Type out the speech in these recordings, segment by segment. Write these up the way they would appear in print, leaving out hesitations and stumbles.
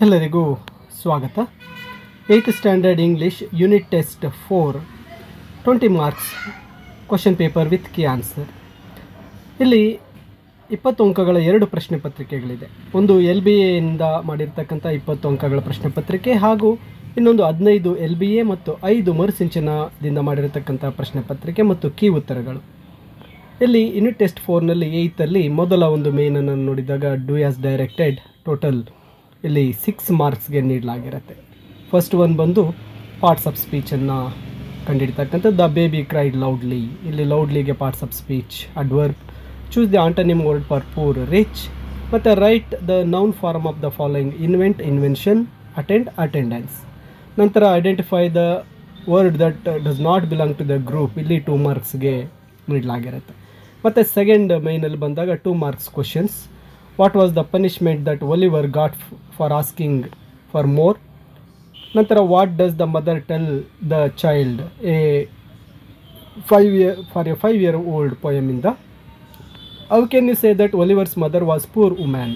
ಎಲ್ಲರಿಗೂ ಸ್ವಾಗತ. 8th standard English unit test 4 20 marks question paper with key answer. ಇಲ್ಲಿ 20 ಅಂಕಗಳ 2 ಪ್ರಶ್ನೆ ಪತ್ರಿಕೆಗಳಿದೆ. ಒಂದು LBA ಇಂದ ಮಾಡಿರ್ತಕ್ಕಂಥ 20 ಅಂಕಗಳ ಪ್ರಶ್ನೆ ಪತ್ರಿಕೆ ಹಾಗೂ ಇನ್ನೊಂದು 15 LBA ಮತ್ತು 5 ಮರುಸಿಂಚನದಿಂದ ಮಾಡಿರತಕ್ಕಂಥ ಪ್ರಶ್ನೆ ಪತ್ರಿಕೆ ಮತ್ತು ಕೀ ಉತ್ತರಗಳು. ಇಲ್ಲಿ ಯೂನಿಟ್ ಟೆಸ್ಟ್ 4ನಲ್ಲಿ 8ಲ್ಲಿ ಮೊದಲ ಒಂದು ಮೇನನ್ನು ನೋಡಿದಾಗ ಡೂ ಆಸ್ ಡೈರೆಕ್ಟೆಡ್ ಟೋಟಲ್ ಇಲ್ಲಿ 6 ಮಾರ್ಕ್ಸ್ಗೆ ನೀಡಲಾಗಿರುತ್ತೆ. ಫಸ್ಟ್ ಒನ್ ಬಂದು ಪಾರ್ಟ್ಸ್ ಆಫ್ ಸ್ಪೀಚನ್ನು ಕಂಡುಹಿಡಿತಕ್ಕಂಥದ್ದು. ದ ಬೇಬಿ ಕ್ರೈಡ್ ಲೌಡ್ಲಿ, ಇಲ್ಲಿ ಲೌಡ್ಲಿಗೆ parts of speech, adverb, choose the antonym word for poor, rich, ಮತ್ತು write the noun form of the following: invent, invention, attend, attendance. ನಂತರ identify the word that does not belong to the group, ಇಲ್ಲಿ 2 ಮಾರ್ಕ್ಸ್ಗೆ ನೀಡಲಾಗಿರುತ್ತೆ. ಮತ್ತು second ಮೈನಲ್ಲಿ ಬಂದಾಗ 2 marks questions. What was the punishment that Oliver got for asking for more. ನಂತರ what does the mother tell the child for a 5-year-old ಪೊಯಮಿಂದ. How can you say that Oliver's mother was poor woman.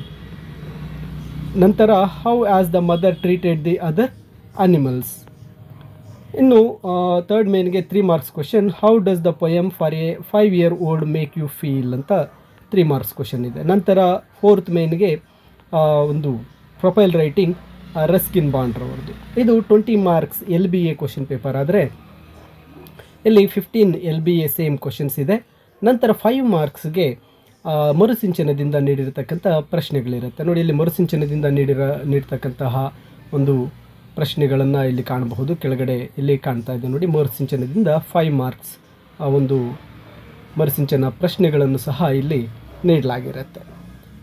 ನಂತರ how as the mother treated the other animals. ಇನ್ನು third ಮೇನ್ಗೆ 3 marks question. How does the poem for a 5-year-old make you feel ಅಂತ 3 marks question ಇದೆ. ನಂತರ fourth ಮೇನ್ಗೆ ಒಂದು profile writing Ruskin ಬಾಂಡ್ರವ್ರದ್ದು. ಇದು 20 marks LBA question paper ಆದರೆ ಇಲ್ಲಿ 15 LBA same questions ಇದೆ. ನಂತರ 5 ಮಾರ್ಕ್ಸ್ಗೆ ಮರುಸಿಂಚನದಿಂದ ನೀಡಿರತಕ್ಕಂಥ ಪ್ರಶ್ನೆಗಳಿರುತ್ತೆ. ನೋಡಿ, ಇಲ್ಲಿ ಮರುಸಿಂಚನದಿಂದ ನೀಡಿರ್ತಕ್ಕಂತಹ ಒಂದು ಪ್ರಶ್ನೆಗಳನ್ನು ಇಲ್ಲಿ ಕಾಣಬಹುದು. ಕೆಳಗಡೆ ಇಲ್ಲಿ ಕಾಣ್ತಾ ಇದೆ ನೋಡಿ, ಮರುಸಿಂಚನದಿಂದ 5 ಮಾರ್ಕ್ಸ್ ಒಂದು ಮರುಸಿಂಚನ ಪ್ರಶ್ನೆಗಳನ್ನು ಸಹ ಇಲ್ಲಿ ನೀಡಲಾಗಿರುತ್ತೆ.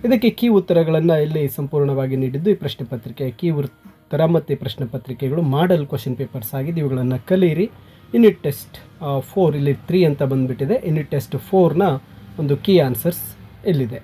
ಇದಕ್ಕೆ ಕೀ ಉತ್ತರಗಳನ್ನು ಇಲ್ಲಿ ಸಂಪೂರ್ಣವಾಗಿ ನೀಡಿದ್ದು ಈ ಪ್ರಶ್ನೆ ಪತ್ರಿಕೆ. ಕೀ ಉತ್ತರ ಮತ್ತು ಪ್ರಶ್ನೆ ಪತ್ರಿಕೆಗಳು ಮಾಡೆಲ್ ಕ್ವಶನ್ ಪೇಪರ್ಸ್ ಆಗಿದೆ. ಇವುಗಳನ್ನು ಕಲಿಯಿರಿ. ಯೂನಿಟ್ ಟೆಸ್ಟ್ 4 ಇಲ್ಲಿ 3 ಅಂತ ಬಂದುಬಿಟ್ಟಿದೆ. ಯೂನಿಟ್ ಟೆಸ್ಟ್ 4ನ ಒಂದು ಕೀ ಆನ್ಸರ್ಸ್ ಇಲ್ಲಿದೆ.